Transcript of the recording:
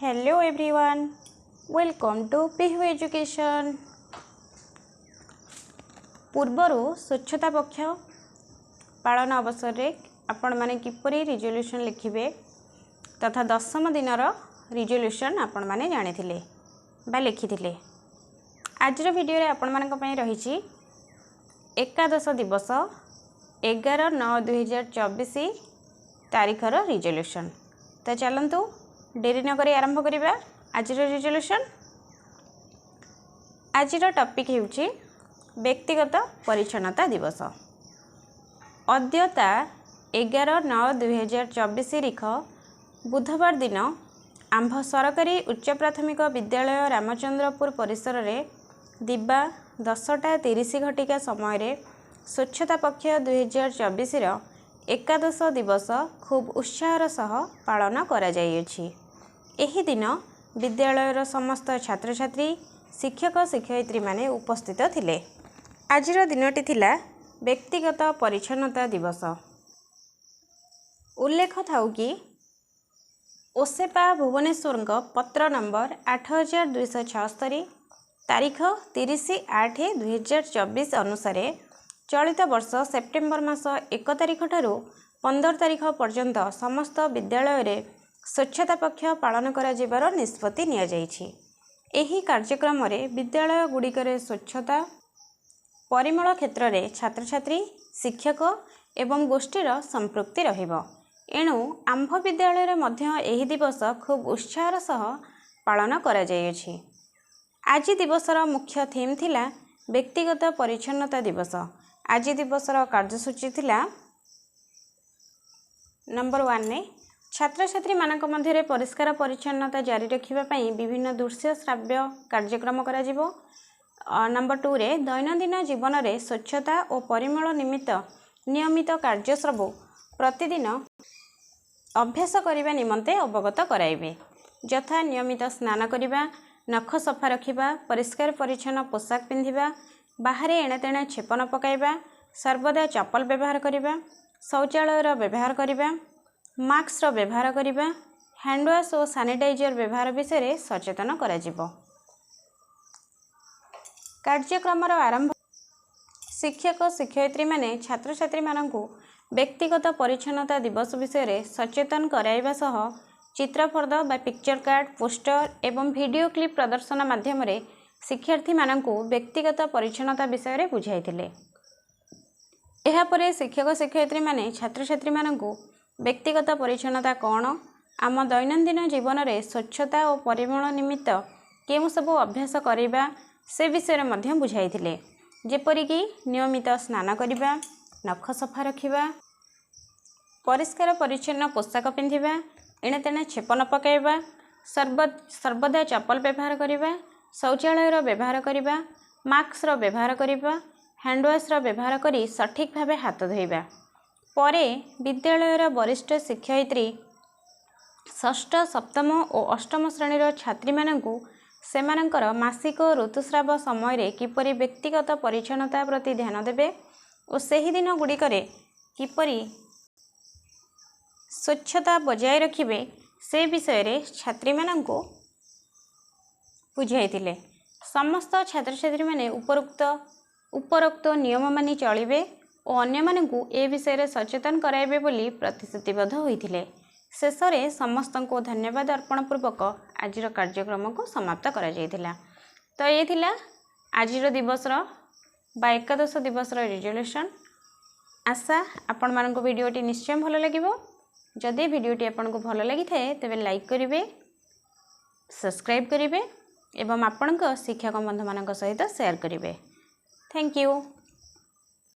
Hello everyone, welcome to PIHU Education. पूर्वर स्वच्छता पक्ष पालन अवसर रे आपण माने किपरि रिजोल्यूशन लिखिबे तथा 10म दिनर रिजोल्यूशन आपण माने जानिथिले बा लिखिथिले। आजर वीडियो रे आपण मानक पई रहिछि एकादश दिवस 11/9/2024 तारीखर रिजोल्यूशन। तो चलंतु डेरी न करी आरंभ करिबा आजर रिजोल्यूशन। आजर टॉपिक हेउछि व्यक्तिगत परिच्छन्नता दिवस। अद्यता 11/9/2024 तारीख बुधवार दिन आंभ सरकारी उच्च प्राथमिक विद्यालय रामचंद्रपुर परिसर रे दिबा 10:30 घटिका समय रे स्वच्छता पक्ष 2024 रो एकादश दिवस खूब उत्साहर सह पालन करा जाइछि। एही दिन विद्यालयर समस्त छात्र छात्री शिक्षक शिक्षयित्री माने उपस्थित थिले। आजिर दिनटी थिला व्यक्तिगत परिच्छन्नता दिवस। उल्लेख थाउ कि ओसेपा भुवनेश्वर पत्र नंबर 8276 तारीख 30/8/2024 अनुसार चलित वर्ष सेप्टेम्बर मास 1 तारीख ठारू 15 तारीख पर्यंत समस्त विद्यालय रे स्वच्छता पक्ष पालन करा जिबार निष्पत्ति निया जाइछि। एही कार्यक्रम रे विद्यालय गुड़िकरे स्वच्छता परिमल क्षेत्र रे छात्र छात्री शिक्षक एवं गोष्ठीर संपृक्ति रहिबो। एणु आंभ विद्यालय रे मध्य एही दिवस खूब उत्साहर सह पालन करा जाइछि। आज दिवसर मुख्य थीम थिला व्यक्तिगत परिच्छन्नता दिवस। आज दिवसर कार्यसूची थिला नंबर 1 ने छात्र छात्री मानक मध्य परिष्कार परिच्छन्नता जारी रखिबा पई विभिन्न दृश्य श्राव्य कार्यक्रम करा जिवो। नंबर 2 रे दैनंदिन जीवन रे स्वच्छता और परिमल निमित्त नियमित कार्यश्रव प्रतिदिन अभ्यास करिबा निमंते अवगत कराइबे। यथा नियमित स्नान करिबा, नख सफा रखिबा, परिष्कार परिच्छन्न पोशाक पिंधिबा, बाहरे एणे तेणे छेप न पकाइबा, सर्वदा चप्पल व्यवहार करिबा, शौचालयर व्यवहार करिबा, मास्क व्यवहार करिबा, हैंड वॉश और सैनिटाइजर व्यवहार विषय सचेतन करा जिवो। कार्यक्रम आरंभ शिक्षक शिक्षयित्री माने छात्र छात्री मानकु व्यक्तिगत परिच्छन्नता दिवस विषय सचेतन कराइबा सह चित्रफर्द बा पिक्चर कार्ड, पोस्टर एवं वीडियो क्लिप प्रदर्शन माध्यम रे शिक्षार्थी मानकु व्यक्तिगत परिच्छन्नता विषय बुझाइथिले। एहा परे शिक्षक शिक्षयित्री माने छात्र छात्री मानकु व्यक्तिगत परिच्छन्नता कौन, आम दैनंदिन जीवन रे स्वच्छता और परिमल निमित्त केउ सबु अभ्यास करिबा से विषय मध्य बुझाइथिले। जेपरिक नियमित स्नान करिबा, नख सफा रखिबा, परिष्कार परिच्छन्न पोशाक पिंधिबा, एणे तेणे छेप न पकाइबा, सर्वदा चप्पल व्यवहार करिबा, शौचालयर व्यवहार करिबा, मास्क व्यवहार करिबा, हैंड वॉश व्यवहार करी सठिक भावे हाथ धोइबा। परे विद्यालयर वरिष्ठ शिक्षयित्री षष्ठ सप्तम और अष्टम श्रेणीर छात्री मानकु सेमानंकर मासिक ऋतुस्राव समय रे किपरि व्यक्तिगत परिच्छन्नता प्रति ध्यान देबे और सेही दिन गुड़िकरे किपरि स्वच्छता बजाय रखिबे से विषय रे छात्री मानकु बुझाइथिले। समस्त छात्र छात्री माने उपरोक्त नियम मानि चलिबे और अन्य मानकु ए विषय रे सचेतन कराइबे बोली प्रतिश्रुतिबद्ध होइथिले। शेष रे समस्त को धन्यवाद अर्पण पूर्वक आजिर कार्यक्रम को समाप्त करा जाइथिला। तो ये थिला आजिर दिवसर बा एकादश दिवसर रिजोल्यूशन। आशा आपण मानक वीडियोटी निश्चय भल लागिबो। जदि वीडियोटी आपन को भल लागि थाए तेबे लाइक करिवे, सब्सक्राइब करिवे एवं आपणक शिक्षक बंधु मानक सहित शेयर करिवे। Thank you.